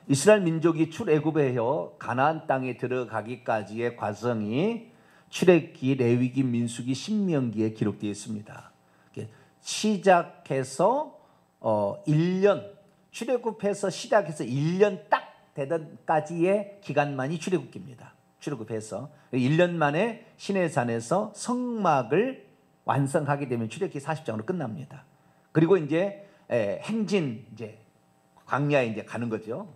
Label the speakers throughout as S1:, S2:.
S1: 이스라엘 민족이 출애굽에서 가나안 땅에 들어가기까지의 과정이 출애굽기, 레위기, 민수기, 신명기에 기록되어 있습니다. 시작해서 1년, 출애굽해서 시작해서 1년 딱 되던까지의 기간만이 출애굽기입니다. 출애굽해서 1년 만에 시내산에서 성막을 완성하게 되면 출애굽기 40장으로 끝납니다. 그리고 이제 행진, 이제 광야에 이제 가는 거죠.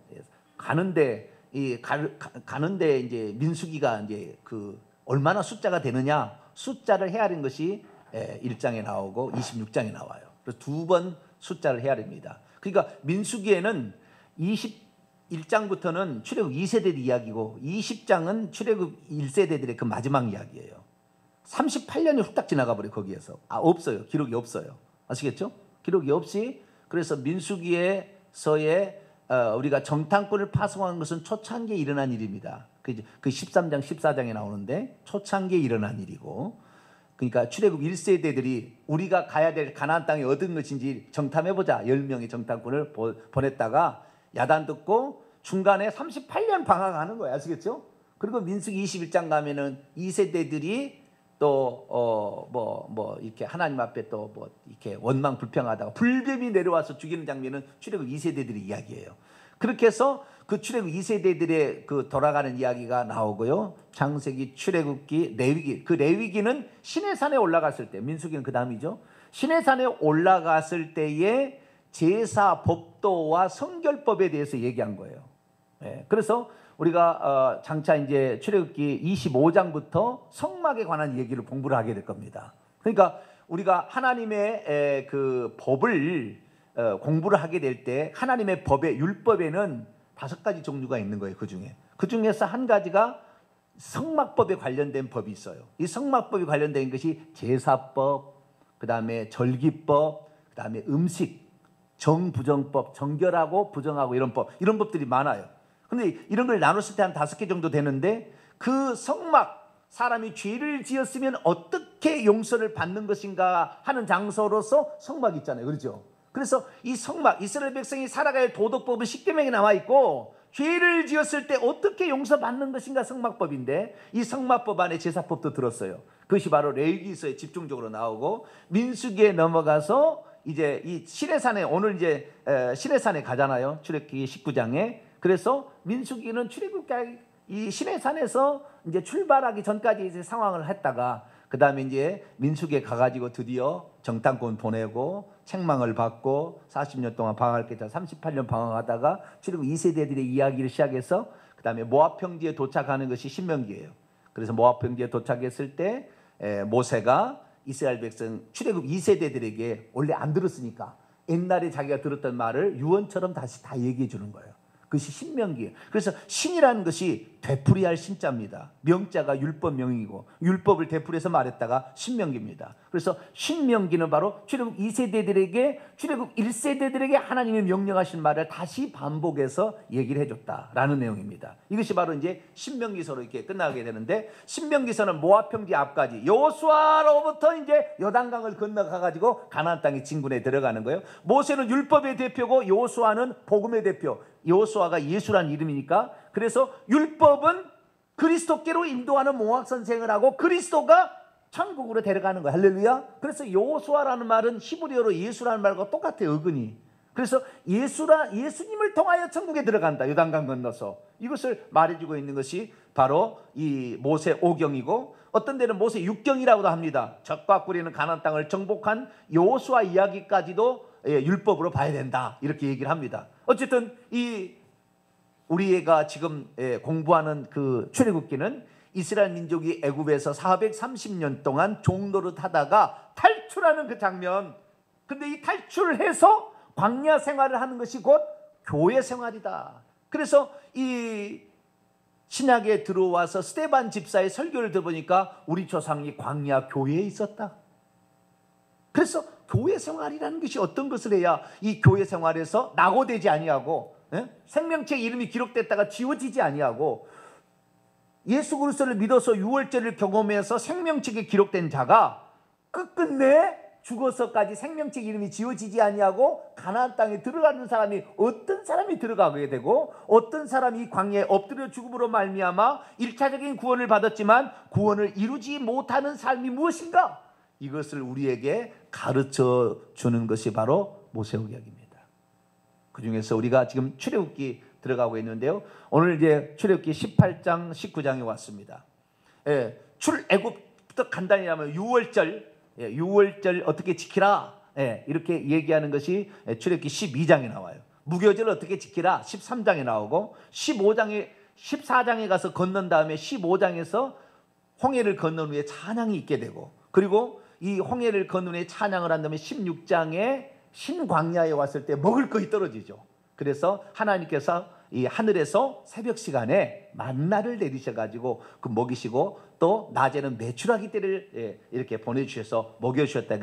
S1: 가는데 이제 민수기가 이제 그 얼마나 숫자가 되느냐, 숫자를 헤아린 것이 1장에 나오고 26장에 나와요. 그래서 두 번 숫자를 헤아립니다. 그러니까 민수기에는 21장부터는 출애굽 2세대들 이야기고 20장은 출애굽 1세대들의 그 마지막 이야기예요. 38년이 후딱 지나가 버려. 거기에서 없어요. 기록이 없어요. 아시겠죠? 기록이 없이, 그래서 민수기에서의 우리가 정탐꾼을 파송한 것은 초창기에 일어난 일입니다. 그 13장 14장에 나오는데 초창기에 일어난 일이고, 그러니까 출애굽 1세대들이 우리가 가야 될 가나안 땅이 어떤 것인지 정탐해보자, 10명의 정탐꾼을 보냈다가 야단 듣고 중간에 38년 방황하는 거예요. 아시겠죠? 그리고 민수기 21장 가면은 2세대들이 또 이렇게 하나님 앞에 또 이렇게 원망 불평하다가 불뱀이 내려와서 죽이는 장면은 출애굽 2세대들의 이야기예요. 그렇게 해서 그 출애굽 2세대들의 그 돌아가는 이야기가 나오고요. 창세기, 출애굽기, 레위기. 그 레위기는 시내산에 올라갔을 때, 민수기는 그 다음이죠. 시내산에 올라갔을 때의 제사 법도와 성결법에 대해서 얘기한 거예요. 그래서 우리가 장차 이제 출애굽기 25장부터 성막에 관한 얘기를 공부를 하게 될 겁니다. 그러니까 우리가 하나님의 그 법을 공부를 하게 될 때 하나님의 법의 율법에는 5가지 종류가 있는 거예요. 그 중에서 한 가지가 성막법에 관련된 법이 있어요. 이 성막법에 관련된 것이 제사법, 그 다음에 절기법, 그 다음에 음식, 정부정법, 정결하고 부정하고 이런 법들이 많아요. 근데 이런 걸 나눴을 때 한 5개 정도 되는데, 그 성막, 사람이 죄를 지었으면 어떻게 용서를 받는 것인가 하는 장소로서 성막이 있잖아요. 그렇죠? 그래서 이 성막, 이스라엘 백성이 살아갈 도덕법은 10계명에 나와 있고, 죄를 지었을 때 어떻게 용서받는 것인가 성막법인데, 이 성막법 안에 제사법도 들었어요. 그것이 바로 레위기서에 집중적으로 나오고, 민수기에 넘어가서 이제 이 시내산에, 오늘 이제 시내산에 가잖아요. 출애굽기 19장에. 그래서 민수기는 출애굽기 이 시내산에서 이제 출발하기 전까지 이제 상황을 했다가, 그 다음에 이제 민수기에 가가지고 드디어 정탐꾼 보내고 책망을 받고 40년 동안 방황할 때 38년 방황하다가 출애굽 2세대들의 이야기를 시작해서 그 다음에 모압 평지에 도착하는 것이 신명기예요. 그래서 모압 평지에 도착했을 때 모세가 이스라엘 백성 출애굽 2세대들에게 원래 안 들었으니까 옛날에 자기가 들었던 말을 유언처럼 다시 다 얘기해 주는 거예요. 그것이 신명기예요. 그래서 신이라는 것이 되풀이할 신자입니다. 명자가 율법 명이고 율법을 되풀이해서 말했다가 신명기입니다. 그래서 신명기는 바로 출애굽 2세대들에게 출애굽 1세대들에게 하나님이 명령하신 말을 다시 반복해서 얘기를 해줬다라는 내용입니다. 이것이 바로 이제 신명기서로 이렇게 끝나게 되는데, 신명기서는 모압 평지 앞까지 여호수아로부터 이제 요단강을 건너가 가지고 가나안 땅의 진군에 들어가는 거예요. 모세는 율법의 대표고 여호수아는 복음의 대표. 여호수아가 예수란 이름이니까, 그래서 율법은 그리스도께로 인도하는 몽학 선생을 하고 그리스도가 천국으로 데려가는 거예요. 할렐루야. 그래서 여호수아라는 말은 히브리어로 예수라는 말과 똑같아요. 어근이. 그래서 예수님을 통하여 천국에 들어간다. 요단강 건너서. 이것을 말해주고 있는 것이 바로 이 모세 5경이고, 어떤 데는 모세 6경이라고도 합니다. 적과 꿀이는 가나안 땅을 정복한 여호수아 이야기까지도 율법으로 봐야 된다, 이렇게 얘기를 합니다. 어쨌든 우리가 지금 공부하는 그 출애굽기는 이스라엘 민족이 애굽에서 430년 동안 종노릇 하다가 탈출하는 그 장면. 근데 이 탈출을 해서 광야 생활을 하는 것이 곧 교회 생활이다. 그래서 이 신약에 들어와서 스데반 집사의 설교를 들어보니까 우리 조상이 광야 교회에 있었다. 그래서 교회 생활이라는 것이 어떤 것을 해야 이 교회 생활에서 낙오되지 아니하고 생명책 이름이 기록됐다가 지워지지 아니하고, 예수 그리스도를 믿어서 유월절을 경험해서 생명책에 기록된 자가 끝끝내 죽어서까지 생명책 이름이 지어지지 아니하고 가나안 땅에 들어가는 사람이 어떤 사람이 들어가게 되고 어떤 사람이 광야에 엎드려 죽음으로 말미암아 1차적인 구원을 받았지만 구원을 이루지 못하는 삶이 무엇인가? 이것을 우리에게 가르쳐 주는 것이 바로 모세오경입니다. 그 중에서 우리가 지금 출애굽기 들어가고 있는데요. 오늘 이제 출애굽기 18장 19장에 왔습니다. 출애굽부터 간단히 하면 6월절 어떻게 지키라, 이렇게 얘기하는 것이 출애굽기 12장에 나와요. 무교절 어떻게 지키라 13장에 나오고 14장에 가서 건넌 다음에 15장에서 홍해를 건넌 후에 찬양이 있게 되고, 그리고 이 홍해를 건넌 후에 찬양을 한 다음에 16장에 신광야에 왔을 때 먹을 것이 떨어지죠. 그래서 하나님께서 이 하늘에서 새벽 시간에 만나를 내리셔가지고 그 먹이시고 또 낮에는 메추라기 떼를 이렇게 보내주셔서 먹여주셨다.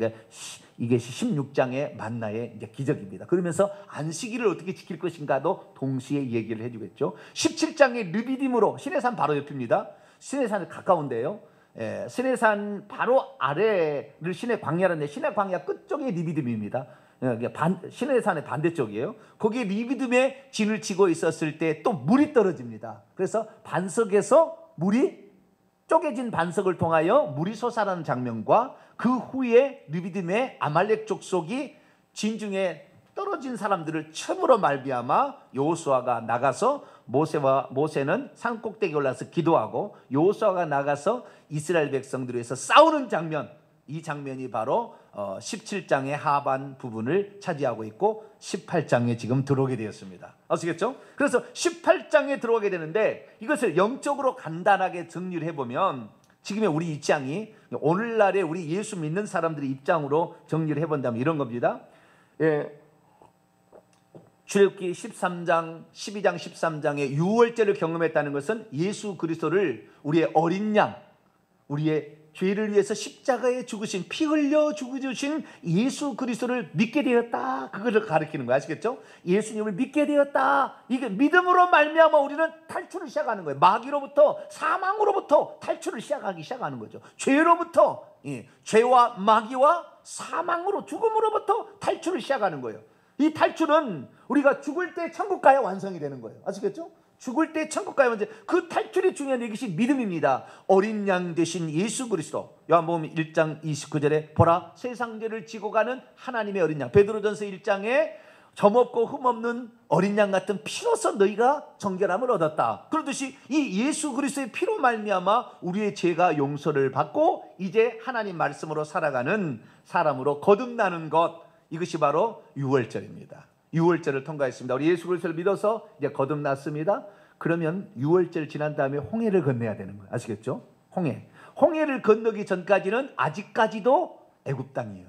S1: 이게 16장의 만나의 이제 기적입니다. 그러면서 안식일을 어떻게 지킬 것인가도 동시에 얘기를 해주겠죠. 17장의 르비딤으로, 시내산 바로 옆입니다. 시내산에 가까운데요. 시내산 바로 아래를 시내 광야라는데 시내 광야 끝쪽에 르비딤입니다. 시내산의 반대쪽이에요. 거기에 르비딤에 진을 치고 있었을 때 또 물이 떨어집니다. 그래서 반석에서 물이 쪼개진 반석을 통하여 물이 솟아나는 장면과 그 후에 르비딤의 아말렉 족속이 진중에 떨어진 사람들을 처음으로 말미암아 여호수아가 나가서 모세는 산 꼭대기에 올라서 기도하고 여호수아가 나가서 이스라엘 백성들을 위해서 싸우는 장면, 이 장면이 바로 17장의 하반 부분을 차지하고 있고 18장에 지금 들어오게 되었습니다. 아시겠죠? 그래서 18장에 들어오게 되는데 이것을 영적으로 간단하게 정리를 해보면 지금의 우리 입장이 오늘날의 우리 예수 믿는 사람들의 입장으로 정리를 해본다면 이런 겁니다. 출애굽기 13장, 12장, 13장에 유월절을 경험했다는 것은 예수 그리스도를 우리의 어린 양, 우리의 죄를 위해서 십자가에 죽으신, 피 흘려 죽으신 예수 그리스도를 믿게 되었다. 그것을 가리키는 거예요. 아시겠죠? 예수님을 믿게 되었다. 이게 믿음으로 말미암아 우리는 탈출을 시작하는 거예요. 마귀로부터, 사망으로부터 탈출을 시작하는 거죠. 죄로부터, 죄와 마귀와 사망으로, 죽음으로부터 탈출을 시작하는 거예요. 이 탈출은 우리가 죽을 때 천국 가야 완성이 되는 거예요. 아시겠죠? 죽을 때 천국 가야 완성. 그 탈출이 중요한 이것이 믿음입니다. 어린 양 되신 예수 그리스도. 요한복음 1장 29절에 보라 세상 죄를 지고 가는 하나님의 어린 양. 베드로전서 1장에 점없고 흠없는 어린 양 같은 피로서 너희가 정결함을 얻었다. 그러듯이 이 예수 그리스도의 피로 말미암아 우리의 죄가 용서를 받고 이제 하나님 말씀으로 살아가는 사람으로 거듭나는 것, 이것이 바로 유월절입니다. 유월절을 통과했습니다. 우리 예수 그리스도를 믿어서 이제 거듭났습니다. 그러면 유월절 지난 다음에 홍해를 건너야 되는 거예요. 아시겠죠? 홍해를 건너기 전까지는 아직까지도 애굽 땅이에요.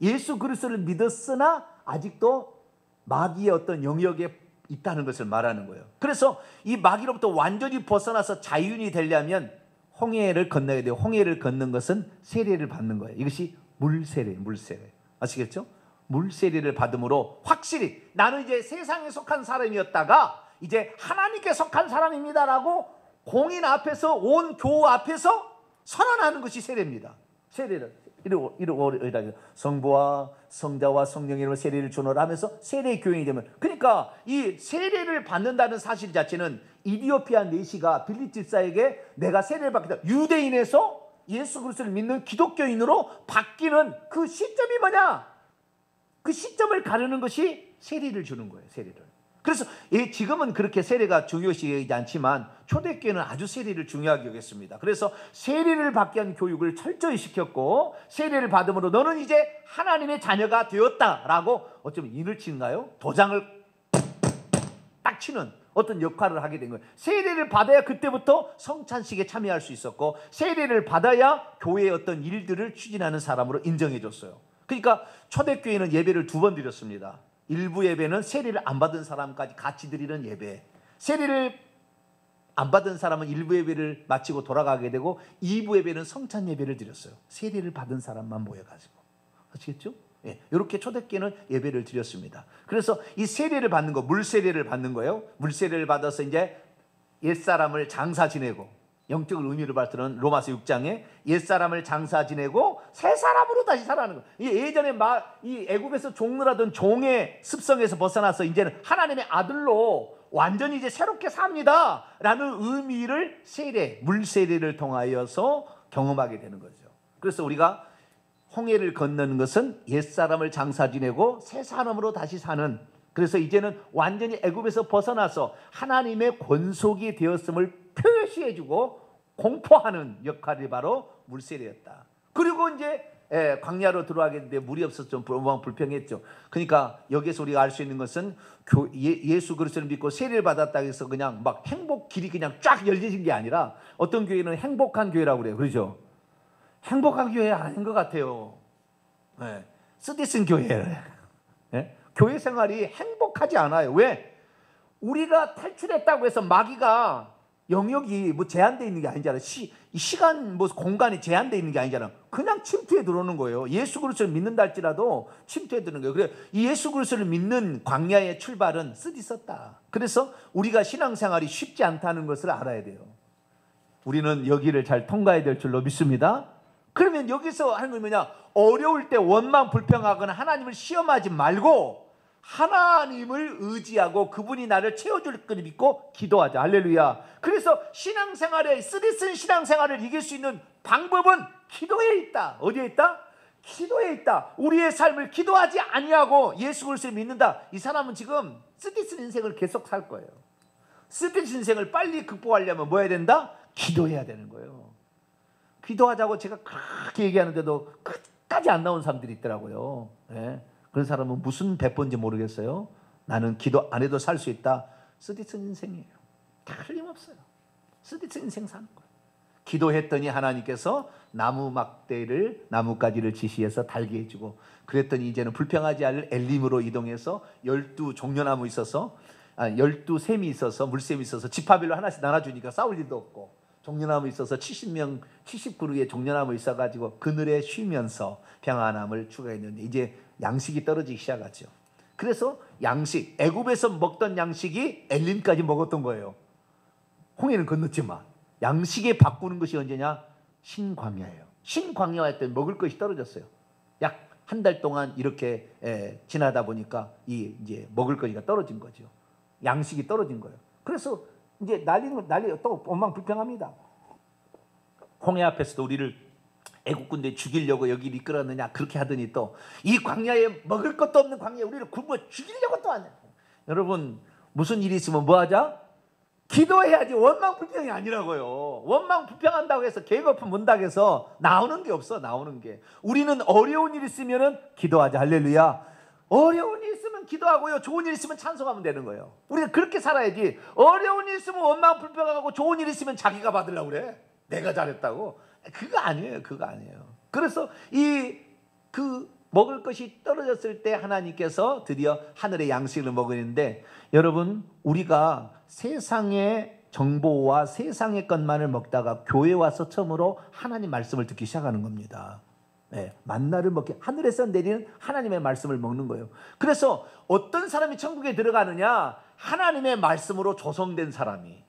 S1: 예수 그리스도를 믿었으나 아직도 마귀의 어떤 영역에 있다는 것을 말하는 거예요. 그래서 이 마귀로부터 완전히 벗어나서 자유인이 되려면 홍해를 건너야 돼요. 홍해를 걷는 것은 세례를 받는 거예요. 이것이 물세례. 아시겠죠? 물세례를 받음으로 확실히 나는 이제 세상에 속한 사람이었다가 이제 하나님께 속한 사람입니다라고 공인 앞에서, 온 교우 앞에서 선언하는 것이 세례입니다. 세례를 이러고 성부와 성자와 성령의 이름으로 세례를 주노라 하면서 세례 교인이 되면, 그러니까 이 세례를 받는다는 사실 자체는 이디오피아 내시가 빌립 집사에게 내가 세례를 받겠다, 유대인에서 예수 그리스도를 믿는 기독교인으로 바뀌는 그 시점이 뭐냐? 그 시점을 가르는 것이 세례를 주는 거예요. 세례를. 그래서 지금은 그렇게 세례가 중요시하지 않지만 초대교회는 아주 세례를 중요하게 여겼습니다. 그래서 세례를 받게 한 교육을 철저히 시켰고, 세례를 받음으로 너는 이제 하나님의 자녀가 되었다라고, 어쩌면 인을 치는가요? 도장을 딱 치는 어떤 역할을 하게 된 거예요. 세례를 받아야 그때부터 성찬식에 참여할 수 있었고, 세례를 받아야 교회의 어떤 일들을 추진하는 사람으로 인정해 줬어요. 그러니까 초대교회는 예배를 2번 드렸습니다. 일부 예배는 세례를 안 받은 사람까지 같이 드리는 예배, 세례를 안 받은 사람은 일부 예배를 마치고 돌아가게 되고 2부 예배는 성찬 예배를 드렸어요. 세례를 받은 사람만 모여가지고. 아시겠죠? 이렇게 초대교회는 예배를 드렸습니다. 그래서 이 세례를 받는 거, 물세례를 받는 거예요. 물세례를 받아서 이제 옛사람을 장사 지내고, 영적인 의미를 받드는 로마서 6장에 옛사람을 장사 지내고 새 사람으로 다시 살아가는 거예요. 예전에 이 애굽에서 종노라던 종의 습성에서 벗어나서 이제는 하나님의 아들로 완전히 이제 새롭게 삽니다라는 의미를 물세례를 통하여서 경험하게 되는 거죠. 그래서 우리가 홍해를 건너는 것은 옛사람을 장사 지내고 새 사람으로 다시 사는, 그래서 이제는 완전히 애굽에서 벗어나서 하나님의 권속이 되었음을 표시해주고 공포하는 역할이 바로 물세례였다. 그리고 이제 광야로 들어가게 됐는데 물이 없어서 좀 불평했죠. 그러니까 여기서 우리가 알 수 있는 것은 예수 그리스도를 믿고 세례를 받았다고 해서 그냥 막 행복 길이 그냥 쫙 열려진 게 아니라, 어떤 교회는 행복한 교회라고 그래요. 그렇죠? 행복한 교회 아닌 것 같아요. 쓰디쓴 교회예요. 교회 생활이 행복하지 않아요. 왜? 우리가 탈출했다고 해서 마귀가 영역이 뭐 제한되어 있는 게 아니잖아. 시간 뭐 공간이 제한되어 있는 게 아니잖아. 그냥 침투에 들어오는 거예요. 예수 그리스도를 믿는다 할지라도 침투에 들어오는 거예요. 그래, 이 예수 그리스도를 믿는 광야의 출발은 쓰디썼다. 그래서 우리가 신앙생활이 쉽지 않다는 것을 알아야 돼요. 우리는 여기를 잘 통과해야 될 줄로 믿습니다. 그러면 여기서 하는 건 뭐냐? 어려울 때 원망 불평하거나 하나님을 시험하지 말고 하나님을 의지하고 그분이 나를 채워줄 걸 믿고 기도하자. 할렐루야. 그래서 신앙생활에, 쓰디쓴 신앙생활을 이길 수 있는 방법은 기도에 있다. 어디에 있다? 기도에 있다. 우리의 삶을 기도하지 아니하고 예수 그리스도를 믿는다. 이 사람은 지금 쓰디쓴 인생을 계속 살 거예요. 쓰디쓴 인생을 빨리 극복하려면 뭐 해야 된다? 기도해야 되는 거예요. 기도하자고 제가 그렇게 얘기하는데도 끝까지 안 나온 사람들이 있더라고요. 그런 사람은 무슨 배포인지 모르겠어요. 나는 기도 안 해도 살 수 있다. 쓰디쓴 인생이에요. 틀림없어요. 쓰디쓴 인생 사는 거예요. 기도했더니 하나님께서 나뭇가지를 지시해서 달게 해주고, 그랬더니 이제는 불평하지 않을 엘림으로 이동해서 12 종려나무 있어서 12샘이 있어서 물샘이 있어서 지파별로 하나씩 나눠주니까 싸울 일도 없고, 종려나무 있어서 70그루의 종려나무 있어가지고 그늘에 쉬면서 평안함을 추구했는데 이제 양식이 떨어지기 시작하죠. 그래서 양식, 애굽에서 먹던 양식이 엘림까지 먹었던 거예요. 홍해는 건넜지만 양식에 바꾸는 것이 언제냐? 신광야예요. 신광야와 할 때 먹을 것이 떨어졌어요. 약 한 달 동안 이렇게 지나다 보니까 이제 먹을 거리가 떨어진 거죠. 양식이 떨어진 거예요. 그래서 이제 난리 또 원망불평합니다. 홍해 앞에서도 우리를 애국 군대 죽이려고 여기를 이끌었느냐 그렇게 하더니 또 이 광야에 먹을 것도 없는 광야에 우리를 굶어 죽이려고 또 하냐. 여러분, 무슨 일이 있으면 뭐 하자? 기도해야지. 원망불평이 아니라고요. 원망불평한다고 해서 개거품 문다고 해서 나오는 게 없어. 나오는 게. 우리는 어려운 일 있으면은 기도하자. 할렐루야. 어려운 일 있으면 기도하고요. 좋은 일 있으면 찬송하면 되는 거예요. 우리가 그렇게 살아야지. 어려운 일 있으면 원망불평하고 좋은 일 있으면 자기가 받으려고 그래. 내가 잘했다고. 그거 아니에요. 그거 아니에요. 그래서 먹을 것이 떨어졌을 때 하나님께서 드디어 하늘의 양식을 먹이는데, 여러분, 우리가 세상의 정보와 세상의 것만을 먹다가 교회 와서 처음으로 하나님 말씀을 듣기 시작하는 겁니다. 만나를 먹게, 하늘에서 내리는 하나님의 말씀을 먹는 거예요. 그래서 어떤 사람이 천국에 들어가느냐? 하나님의 말씀으로 조성된 사람이.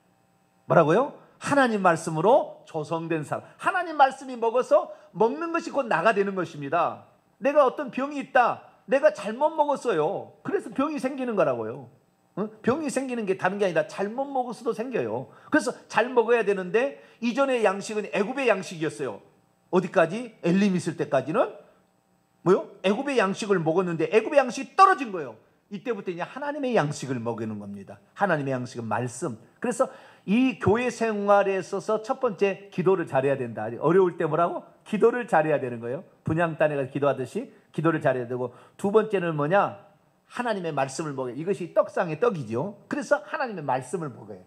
S1: 뭐라고요? 하나님 말씀으로 조성된 사람. 하나님 말씀이 먹어서 먹는 것이 곧 나가 되는 것입니다. 내가 어떤 병이 있다. 내가 잘못 먹었어요. 그래서 병이 생기는 거라고요. 병이 생기는 게 다른 게 아니라 잘못 먹었어도 생겨요. 그래서 잘 먹어야 되는데, 이전의 양식은 애굽의 양식이었어요. 어디까지? 엘림 있을 때까지는 뭐요? 애굽의 양식을 먹었는데 애굽의 양식이 떨어진 거예요. 이때부터 이제 하나님의 양식을 먹이는 겁니다. 하나님의 양식은 말씀. 그래서 이 교회 생활에 있어서 첫 번째, 기도를 잘해야 된다. 어려울 때 뭐라고? 기도를 잘해야 되는 거예요. 분향단에 가서 기도하듯이 기도를 잘해야 되고, 두 번째는 뭐냐? 하나님의 말씀을 먹어야 돼. 이것이 떡상의 떡이죠. 그래서 하나님의 말씀을 먹어야 돼요.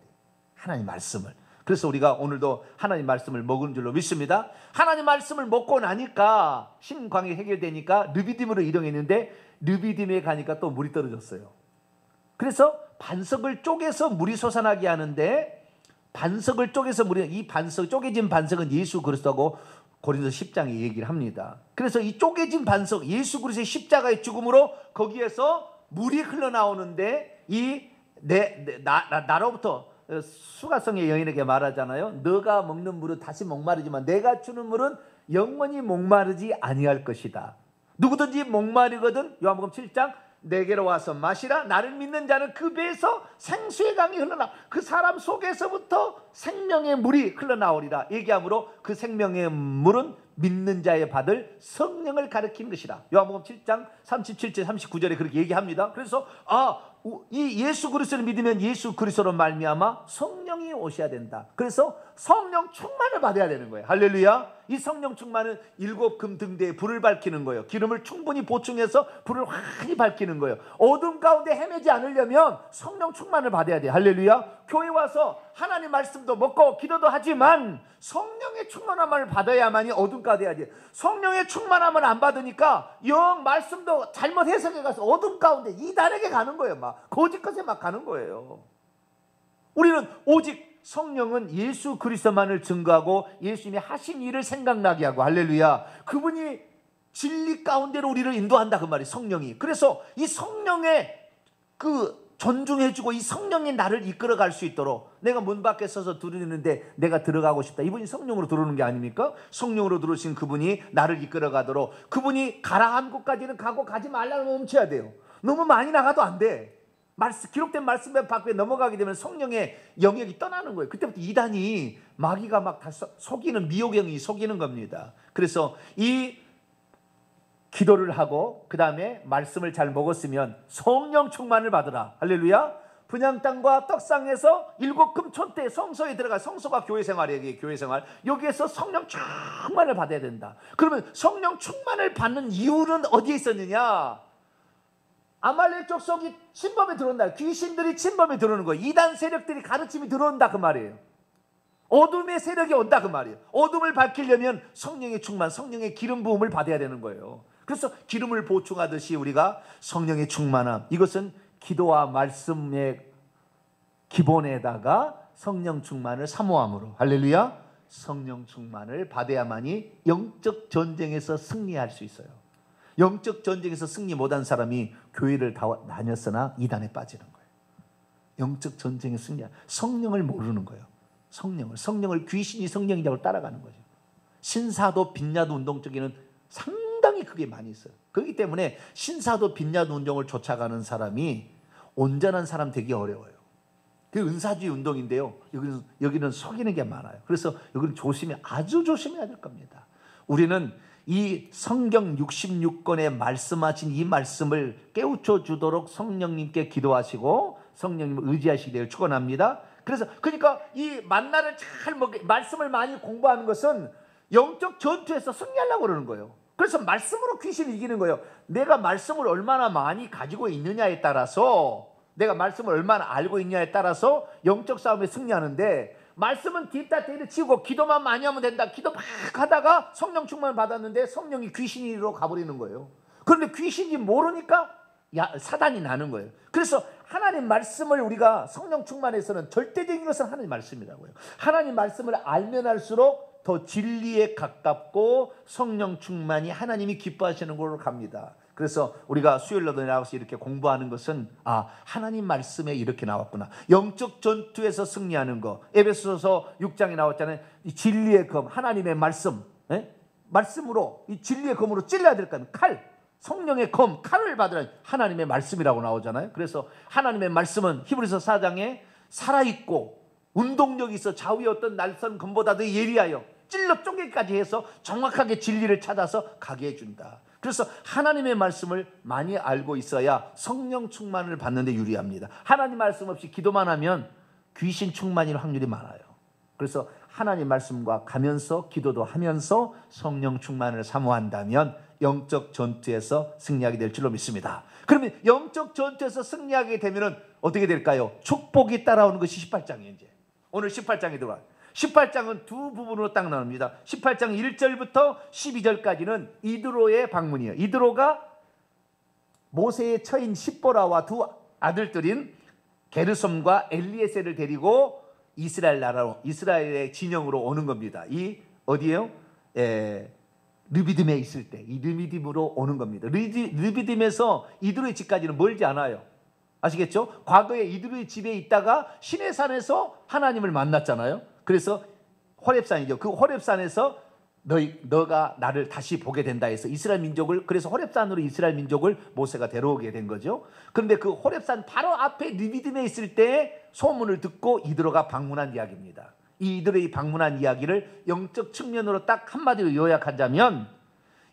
S1: 하나님 말씀을. 그래서 우리가 오늘도 하나님 말씀을 먹은 줄로 믿습니다. 하나님 말씀을 먹고 나니까 신광이 해결되니까 르비딤으로 이동했는데, 르비딤에 가니까 또 물이 떨어졌어요. 그래서 반석을 쪼개서 물이 솟아나게 하는데, 반석을 쪼개서 이 쪼개진 반석은 예수 그리스도고 고린도 10장에 얘기를 합니다. 그래서 이 쪼개진 반석, 예수 그리스도의 십자가의 죽음으로 거기에서 물이 흘러나오는데, 나로부터 수가성의 여인에게 말하잖아요. 너가 먹는 물은 다시 목마르지만 내가 주는 물은 영원히 목마르지 아니할 것이다. 누구든지 목마르거든 요한복음 7장 내게로 와서 마시라. 나를 믿는 자는 그 배에서 생수의 강이 흘러나 그 사람 속에서부터 생명의 물이 흘러나오리라 얘기하므로 그 생명의 물은 믿는 자의 받을 성령을 가리키는 것이라. 요한복음 7장 37절 39절에 그렇게 얘기합니다. 그래서 이 예수 그리스도를 믿으면 예수 그리스도로 말미암아 성령이 오셔야 된다. 그래서 성령 충만을 받아야 되는 거예요. 할렐루야. 이 성령 충만은 7금 등대에 불을 밝히는 거예요. 기름을 충분히 보충해서 불을 환히 밝히는 거예요. 어둠 가운데 헤매지 않으려면 성령 충만을 받아야 돼요. 할렐루야. 교회 와서 하나님 말씀도 먹고 기도도 하지만 성령의 충만함을 받아야만이 어둠 가운데 해야지. 성령의 충만함을 안 받으니까 영 말씀도 잘못 해석해 가서 어둠 가운데 이단에게 가는 거예요. 막 거짓 것에 막 가는 거예요. 우리는 오직 성령은 예수 그리스도만을 증거하고 예수님이 하신 일을 생각나게 하고 할렐루야. 그분이 진리 가운데로 우리를 인도한다 그 말이에요. 성령이. 그래서 이 성령의 존중해주고 이 성령이 나를 이끌어갈 수 있도록 내가 문 밖에 서서 들으는데 내가 들어가고 싶다. 이분이 성령으로 들어오는 게 아닙니까? 성령으로 들어오신 그분이 나를 이끌어가도록 그분이 가라 한 곳까지는 가고 가지 말라고 멈춰야 돼요. 너무 많이 나가도 안 돼. 기록된 말씀 밖에 넘어가게 되면 성령의 영역이 떠나는 거예요. 그때부터 이단이 마귀가 막 다 속이는 미혹영이 속이는 겁니다. 그래서 이 기도를 하고 그 다음에 말씀을 잘 먹었으면 성령 충만을 받으라. 할렐루야. 분향 땅과 떡상에서 7금 촌대 성소에 들어가 성소가 교회 생활이에요. 교회 생활. 여기에서 성령 충만을 받아야 된다. 그러면 성령 충만을 받는 이유는 어디에 있었느냐? 아말렉 족속이 침범에 들어온다. 귀신들이 침범에 들어오는 거예요. 이단 세력들이 가르침이 들어온다 그 말이에요. 어둠의 세력이 온다 그 말이에요. 어둠을 밝히려면 성령의 충만, 성령의 기름 부음을 받아야 되는 거예요. 그래서 기름을 보충하듯이 우리가 성령의 충만함, 이것은 기도와 말씀의 기본에다가 성령 충만을 사모함으로 할렐루야. 성령 충만을 받아야만이 영적 전쟁에서 승리할 수 있어요. 영적 전쟁에서 승리 못한 사람이 교회를 다녔으나 이단에 빠지는 거예요. 영적 전쟁에 승리한 성령을 모르는 거예요. 성령을 귀신이 성령이라고 따라가는 거죠. 신사도 빈야도 운동 쪽에는 상당히 그게 많이 있어요. 그렇기 때문에 신사도 빈야도 운동을 쫓아가는 사람이 온전한 사람 되기 어려워요. 그 은사주의 운동인데요. 여기는 속이는 게 많아요. 그래서 여기는 아주 조심해야 될 겁니다. 우리는 이 성경 66권에 말씀하신 이 말씀을 깨우쳐 주도록 성령님께 기도하시고 성령님을 의지하시기 되길 축원합니다. 그러니까 이 만나를 말씀을 많이 공부하는 것은 영적 전투에서 승리하려고 그러는 거예요. 그래서 말씀으로 귀신을 이기는 거예요. 내가 말씀을 얼마나 많이 가지고 있느냐에 따라서, 내가 말씀을 얼마나 알고 있냐에 따라서 영적 싸움에 승리하는데, 말씀은 뒤따 때려치우고 기도만 많이 하면 된다. 기도 막 하다가 성령 충만을 받았는데 성령이 귀신으로 가버리는 거예요. 그런데 귀신이 모르니까 사단이 나는 거예요. 그래서 하나님 말씀을 우리가 성령 충만에서는 절대적인 것은 하나님 말씀이라고요. 하나님 말씀을 알면 알수록 더 진리에 가깝고 성령 충만이 하나님이 기뻐하시는 곳으로 갑니다. 그래서 우리가 수요일날도 나와서 이렇게 공부하는 것은 하나님 말씀에 이렇게 나왔구나. 영적 전투에서 승리하는 거. 에베소서 6장에 나왔잖아요. 이 진리의 검, 하나님의 말씀, 말씀으로 이 진리의 검으로 찔러야 될 거는 칼, 성령의 검, 칼을 받으라. 하나님의 말씀이라고 나오잖아요. 그래서 하나님의 말씀은 히브리서 4장에 살아있고 운동력이 있어 좌우의 어떤 날선 검보다도 예리하여 찔러 쪼개기까지 해서 정확하게 진리를 찾아서 가게 해준다. 그래서 하나님의 말씀을 많이 알고 있어야 성령 충만을 받는 데 유리합니다. 하나님 말씀 없이 기도만 하면 귀신 충만일 확률이 많아요. 그래서 하나님 말씀과 가면서 기도도 하면서 성령 충만을 사모한다면 영적 전투에서 승리하게 될 줄로 믿습니다. 그러면 영적 전투에서 승리하게 되면 어떻게 될까요? 축복이 따라오는 것이 18장이에요. 이제 오늘 18장에 들어와요. 18장은 두 부분으로 딱 나눕니다. 18장 1절부터 12절까지는 이드로의 방문이에요. 이드로가 모세의 처인 십보라와 두 아들들인 게르솜과 엘리에셀을 데리고 이스라엘 나라로, 이스라엘의 진영으로 오는 겁니다. 이 어디예요? 르비딤에 있을 때 이 르비딤으로 오는 겁니다. 르비딤에서 이드로의 집까지는 멀지 않아요. 아시겠죠? 과거에 이드로의 집에 있다가 시내산에서 하나님을 만났잖아요. 그래서 호렙산이죠. 그 호렙산에서 너가 나를 다시 보게 된다 해서 이스라엘 민족을, 그래서 호렙산으로 이스라엘 민족을 모세가 데려오게 된 거죠. 그런데 그 호렙산 바로 앞에 리비딤에 있을 때 소문을 듣고 이드로가 방문한 이야기입니다. 이 이드로의 방문한 이야기를 영적 측면으로 딱 한마디로 요약하자면,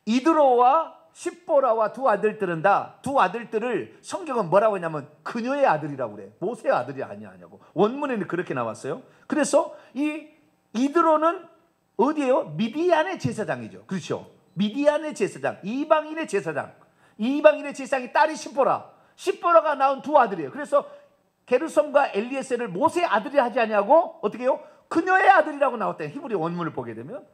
S1: 이드로와 십보라와 두 아들들을 성경은 뭐라고 하냐면 그녀의 아들이라고 그래. 모세의 아들이 아니냐고. 원문에는 그렇게 나왔어요. 그래서 이 이드로는 어디예요? 미디안의 제사장이죠. 그렇죠. 미디안의 제사장, 이방인의 제사장. 이방인의 제사장이 딸이 십보라가 낳은 두 아들이에요. 그래서 게르솜과 엘리에셀을 모세의 아들이 하지 아니하고 어떻게 해요? 그녀의 아들이라고 나왔대요. 히브리 원문을 보게 되면.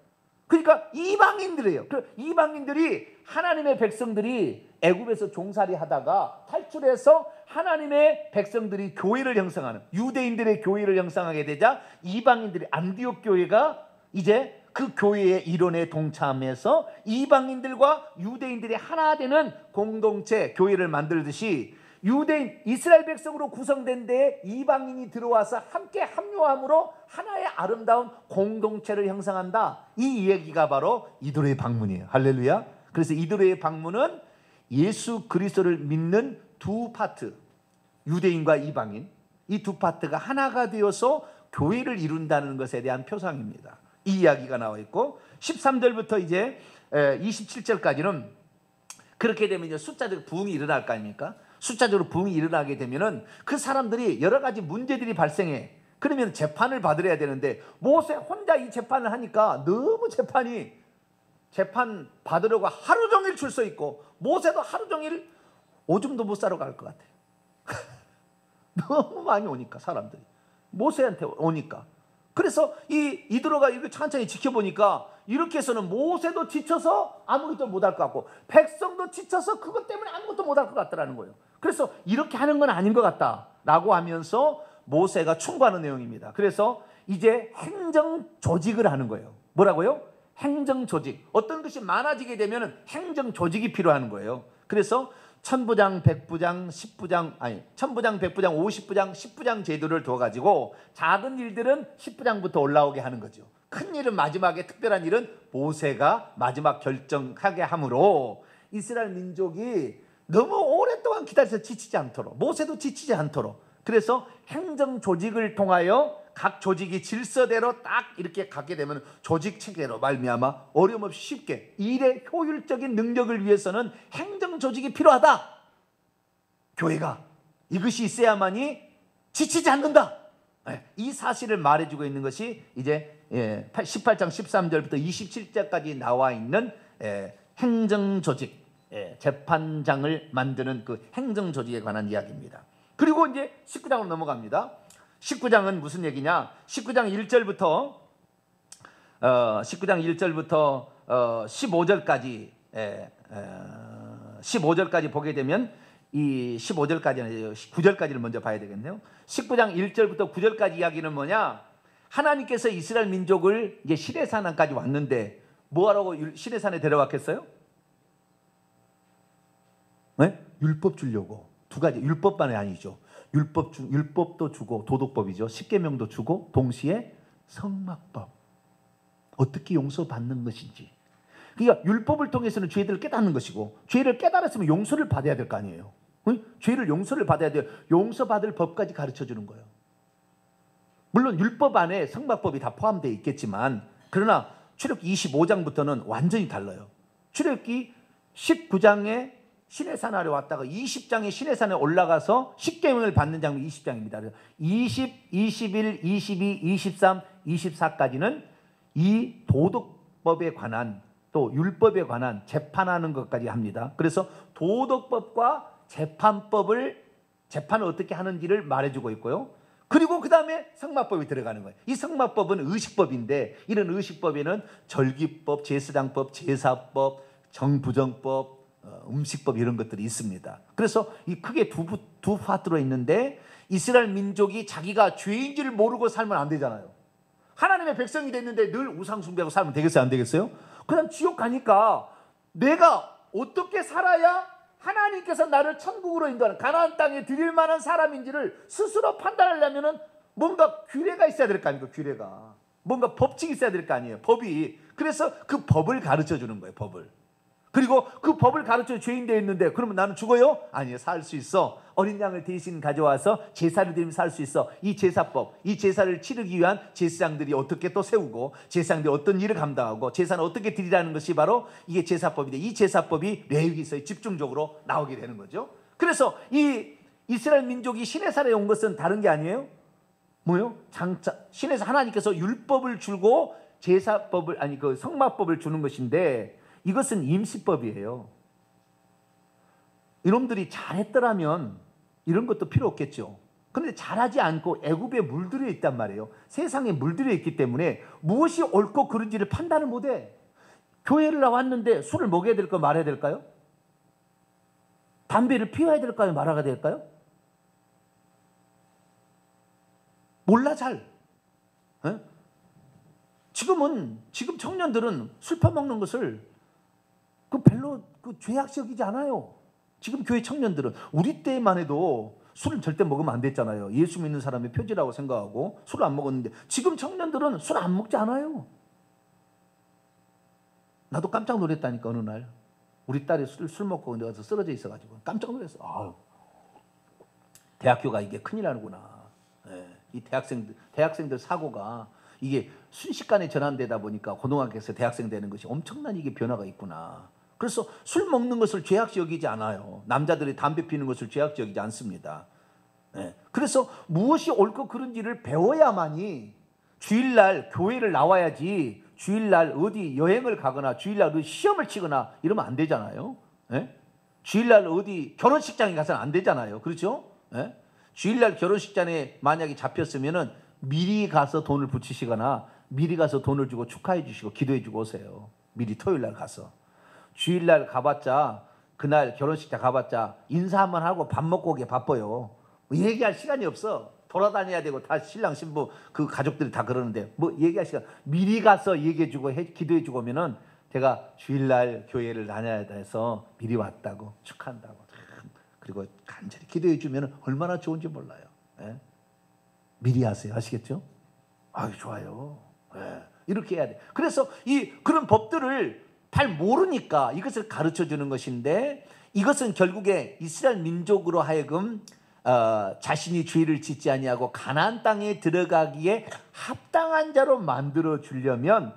S1: 그러니까 이방인들이에요. 이방인들이 하나님의 백성들이 애굽에서 종살이 하다가 탈출해서 하나님의 백성들이 교회를 형성하는, 유대인들의 교회를 형성하게 되자 이방인들이 안디옥 교회가 이제 그 교회의 이론에 동참해서 이방인들과 유대인들이 하나 되는 공동체 교회를 만들듯이 유대인 이스라엘 백성으로 구성된 데에 이방인이 들어와서 함께 합류함으로 하나의 아름다운 공동체를 형성한다. 이 이야기가 바로 이드로의 방문이에요. 할렐루야. 그래서 이드로의 방문은 예수 그리스도를 믿는 두 파트, 유대인과 이방인, 이 두 파트가 하나가 되어서 교회를 이룬다는 것에 대한 표상입니다. 이 이야기가 나와 있고 13절부터 이제 27절까지는 그렇게 되면 이제 숫자적 부흥이 일어날 거 아닙니까? 숫자적으로 부흥이 일어나게 되면은 그 사람들이 여러 가지 문제들이 발생해. 그러면 재판을 받으려야 되는데 모세 혼자 이 재판을 하니까 너무 재판 받으려고 하루 종일 줄 서 있고 모세도 하루 종일 오줌도 못 싸러 갈 것 같아요. 너무 많이 오니까 사람들이 모세한테 오니까. 그래서 이드로가 이렇게 천천히 지켜보니까 이렇게 해서는 모세도 지쳐서 아무것도 못할 것 같고 백성도 지쳐서 그것 때문에 아무것도 못할 것 같다라는 거예요. 그래서 이렇게 하는 건 아닌 것 같다라고 하면서 모세가 충고하는 내용입니다. 그래서 이제 행정 조직을 하는 거예요. 뭐라고요? 행정 조직. 어떤 것이 많아지게 되면 행정 조직이 필요한 거예요. 그래서 천부장, 백부장, 10부장, 천부장, 백부장, 50부장, 10부장 제도를 둬가지고 작은 일들은 10부장부터 올라오게 하는 거죠. 큰 일은 마지막에, 특별한 일은 모세가 마지막 결정하게 하므로 이스라엘 민족이 너무 오랫동안 기다려서 지치지 않도록, 모세도 지치지 않도록, 그래서 행정 조직을 통하여 각 조직이 질서대로 딱 이렇게 가게 되면 조직 체계로 말미암아 어려움 없이 쉽게 일의 효율적인 능력을 위해서는 행정 조직이 필요하다. 교회가 이것이 있어야만이 지치지 않는다. 이 사실을 말해주고 있는 것이 이제 18장 13절부터 27절까지 나와 있는 행정 조직, 재판장을 만드는 그 행정 조직에 관한 이야기입니다. 그리고 이제 19장으로 넘어갑니다. 19장은 무슨 얘기냐? 19장 1절부터 15절까지 보게 되면 이 15절까지는 9절까지를 먼저 봐야 되겠네요. 19장 1절부터 9절까지 이야기는 뭐냐? 하나님께서 이스라엘 민족을 이제 시내산까지 왔는데 뭐하라고 시내산에 데려왔겠어요? 네? 율법 주려고. 두 가지, 율법만이 아니죠. 율법도 주고 도덕법이죠. 십계명도 주고 동시에 성막법, 어떻게 용서받는 것인지. 그러니까 율법을 통해서는 죄들을 깨닫는 것이고 죄를 깨달았으면 용서를 받아야 될 거 아니에요. 죄를 용서를 받아야 돼요. 용서받을 법까지 가르쳐주는 거예요. 물론 율법 안에 성막법이 다 포함되어 있겠지만 그러나 출애굽기 25장부터는 완전히 달라요. 출애굽기 19장에 시내산 아래 왔다가 20장에 시내산에 올라가서 십계명을 받는 장면 20장입니다. 20, 21, 22, 23, 24까지는 이 도덕법에 관한 또 율법에 관한 재판하는 것까지 합니다. 그래서 도덕법과 재판을 어떻게 하는지를 말해주고 있고요. 그리고 그 다음에 성막법이 들어가는 거예요. 이 성막법은 의식법인데 이런 의식법에는 절기법, 제사장법, 제사법, 정부정법, 음식법 이런 것들이 있습니다. 그래서 이 크게 두 파트로 있는데 이스라엘 민족이 자기가 죄인지를 모르고 살면 안 되잖아요. 하나님의 백성이 됐는데 늘 우상 숭배하고 살면 되겠어요? 안 되겠어요? 그냥 지옥 가니까 내가 어떻게 살아야 하나님께서 나를 천국으로 인도하는 가나안 땅에 드릴 만한 사람인지를 스스로 판단하려면 뭔가 규례가 있어야 될 거 아닙니까? 규례가. 뭔가 법칙이 있어야 될 거 아니에요. 법이. 그래서 그 법을 가르쳐 주는 거예요. 법을. 그리고 그 법을 가르쳐 죄인 되어 있는데 그러면 나는 죽어요? 아니요, 살 수 있어. 어린 양을 대신 가져와서 제사를 드리면 살 수 있어. 이 제사법, 이 제사를 치르기 위한 제사장들이 어떻게 또 세우고 제사장들이 어떤 일을 감당하고 제사는 어떻게 드리라는 것이 바로 이게 제사법인데, 이 제사법이 레위기서에 집중적으로 나오게 되는 거죠. 그래서 이 이스라엘 민족이 시내산에 온 것은 다른 게 아니에요. 뭐요? 장차 신에서 하나님께서 율법을 주고 제사법을, 아니 그 성막법을 주는 것인데, 이것은 임시법이에요. 이놈들이 잘했더라면 이런 것도 필요 없겠죠. 그런데 잘하지 않고 애굽에 물들여 있단 말이에요. 세상에 물들여 있기 때문에 무엇이 옳고 그른지를 판단을 못해. 교회를 나왔는데 술을 먹여야 될까요? 말아야 될까요? 담배를 피워야 될까요? 말아야 될까요? 몰라 잘. 에? 지금 청년들은 술 퍼먹는 것을 별로 죄악시 여기지 않아요. 지금 교회 청년들은, 우리 때만 해도 술을 절대 먹으면 안 됐잖아요. 예수 믿는 사람의 표지라고 생각하고 술을 안 먹었는데, 지금 청년들은 술 안 먹지 않아요. 나도 깜짝 놀랐다니까. 어느 날 우리 딸이 술 먹고 내가 쓰러져 있어가지고 깜짝 놀랐어. 아유, 대학교가 이게 큰일 나는구나. 예, 이 대학생들 사고가 이게 순식간에 전환되다 보니까 고등학교에서 대학생 되는 것이 엄청난 이게 변화가 있구나. 그래서 술 먹는 것을 죄악시 여기지 않아요. 남자들이 담배 피는 것을 죄악시 여기지 않습니다. 예. 그래서 무엇이 옳고 그른지를 배워야만이 주일날 교회를 나와야지, 주일날 어디 여행을 가거나 주일날 어디 시험을 치거나 이러면 안 되잖아요. 예? 주일날 어디 결혼식장에 가서는 안 되잖아요. 그렇죠? 예? 주일날 결혼식장에 만약에 잡혔으면은 미리 가서 돈을 붙이시거나 미리 가서 돈을 주고 축하해 주시고 기도해 주고 오세요. 미리 토요일날 가서. 주일날 가봤자, 그날 결혼식장 가봤자 인사 한번 하고 밥 먹고 오게 바빠요. 얘기할 시간이 없어. 돌아다녀야 되고, 다 신랑 신부 그 가족들이 다 그러는데 뭐 얘기할 시간. 미리 가서 얘기해주고 기도해주고 오면은 제가 주일날 교회를 다녀야 해서 미리 왔다고 축하한다고, 그리고 간절히 기도해주면 얼마나 좋은지 몰라요. 예? 미리 하세요. 아시겠죠? 아유, 좋아요. 예. 이렇게 해야 돼. 그래서 그런 법들을 잘 모르니까 이것을 가르쳐 주는 것인데, 이것은 결국에 이스라엘 민족으로 하여금 자신이 죄를 짓지 아니하고 가나안 땅에 들어가기에 합당한 자로 만들어 주려면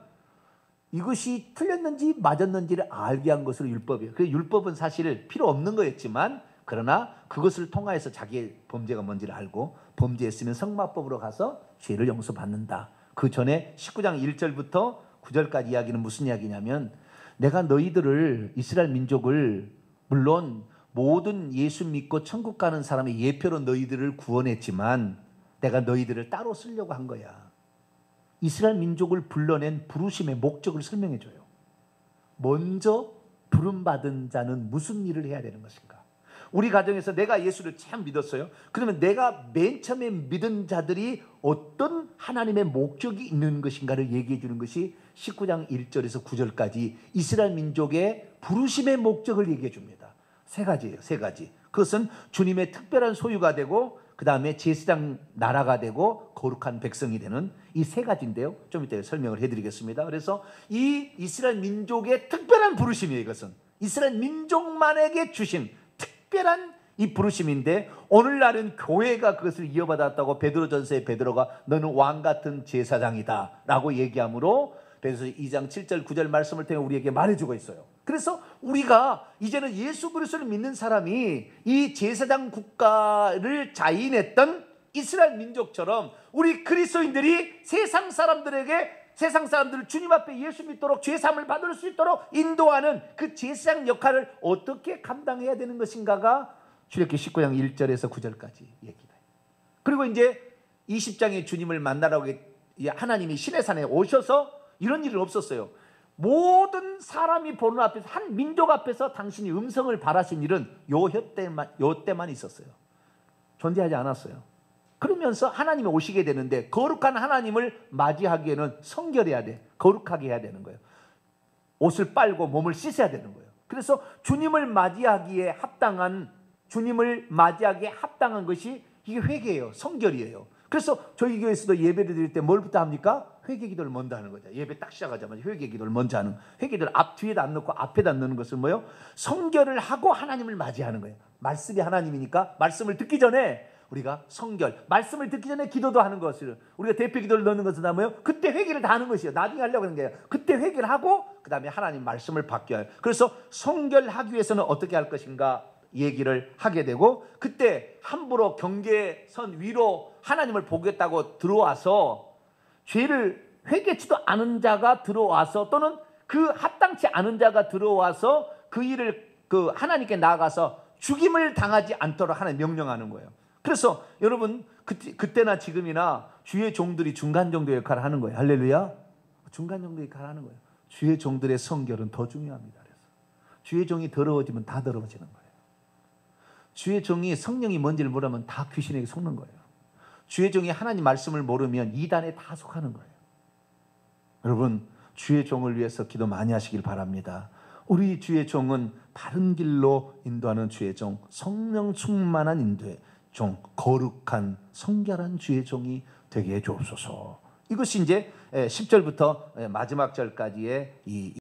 S1: 이것이 틀렸는지 맞았는지를 알게 한 것으로 율법이에요. 그래서 율법은 사실 필요 없는 거였지만, 그러나 그것을 통하여서 자기의 범죄가 뭔지를 알고 범죄했으면 성막법으로 가서 죄를 용서받는다. 그 전에 19장 1절부터 9절까지 이야기는 무슨 이야기냐면, 내가 너희들을, 이스라엘 민족을, 물론 모든 예수 믿고 천국 가는 사람의 예표로 너희들을 구원했지만 내가 너희들을 따로 쓰려고 한 거야. 이스라엘 민족을 불러낸 부르심의 목적을 설명해 줘요. 먼저 부름받은 자는 무슨 일을 해야 되는 것인가? 우리 가정에서 내가 예수를 참 믿었어요. 그러면 내가 맨 처음에 믿은 자들이 어떤 하나님의 목적이 있는 것인가를 얘기해 주는 것이 19장 1절에서 9절까지 이스라엘 민족의 부르심의 목적을 얘기해 줍니다. 세 가지예요. 세 가지. 그것은 주님의 특별한 소유가 되고, 그 다음에 제사장 나라가 되고, 거룩한 백성이 되는 이 세 가지인데요. 좀 이따 설명을 해드리겠습니다. 그래서 이 이스라엘 민족의 특별한 부르심이에요. 이것은 이스라엘 민족만에게 주신 특별한 이 부르심인데, 오늘날은 교회가 그것을 이어받았다고 베드로전서에 베드로가 너는 왕 같은 제사장이다 라고 얘기하므로 베드로서 2장 7절 9절 말씀을 통해 우리에게 말해주고 있어요. 그래서 우리가 이제는 예수 그리스도를 믿는 사람이 이 제사장 국가를 자인했던 이스라엘 민족처럼 우리 그리스도인들이 세상 사람들을 주님 앞에 예수 믿도록 죄사함을 받을 수 있도록 인도하는 그 제사장 역할을 어떻게 감당해야 되는 것인가가 출애굽기 19장 1절에서 9절까지 얘기다. 그리고 이제 20장에 주님을 만나라고 하나님이 시내산에 오셔서 이런 일은 없었어요. 모든 사람이 보는 앞에서, 한 민족 앞에서 당신이 음성을 발하신 일은 요 때만 있었어요. 존재하지 않았어요. 그러면서 하나님이 오시게 되는데, 거룩한 하나님을 맞이하기에는 성결해야 돼. 거룩하게 해야 되는 거예요. 옷을 빨고 몸을 씻어야 되는 거예요. 그래서 주님을 맞이하기에 합당한 것이 이게 회개예요. 성결이에요. 그래서 저희 교회에서도 예배를 드릴 때 뭘부터 합니까? 회개 기도를 먼저 하는 거죠. 예배 딱 시작하자마자 회개 기도를 먼저 하는. 회개 기도를 앞 뒤에다 안 넣고 앞에다 넣는 것은 뭐예요? 성결을 하고 하나님을 맞이하는 거예요. 말씀이 하나님이니까 말씀을 듣기 전에 우리가 성결, 말씀을 듣기 전에 기도도 하는 것을, 우리가 대표 기도를 넣는 것은 뭐예요? 그때 회개를 다 하는 것이에요. 나중에 하려고 하는 게 아니라 그때 회개를 하고 그 다음에 하나님 말씀을 받게. 그래서 성결하기 위해서는 어떻게 할 것인가 얘기를 하게 되고, 그때 함부로 경계선 위로 하나님을 보겠다고 들어와서 죄를 회개치도 않은 자가 들어와서, 또는 그 합당치 않은 자가 들어와서 그 일을 그 하나님께 나아가서 죽임을 당하지 않도록 하나님 명령하는 거예요. 그래서 여러분 그때나 지금이나 주의 종들이 중간 정도 역할을 하는 거예요. 할렐루야. 중간 정도 역할을 하는 거예요. 주의 종들의 성결은 더 중요합니다. 그래서 주의 종이 더러워지면 다 더러워지는 거예요. 주의 종이 성령이 뭔지를 모르면 다 귀신에게 속는 거예요. 주의 종이 하나님 말씀을 모르면 이단에 다 속하는 거예요. 여러분, 주의 종을 위해서 기도 많이 하시길 바랍니다. 우리 주의 종은 바른 길로 인도하는 주의 종, 성령 충만한 인도의 종, 거룩한 성결한 주의 종이 되게 해 주옵소서. 이것이 이제 10절부터 마지막 절까지의 이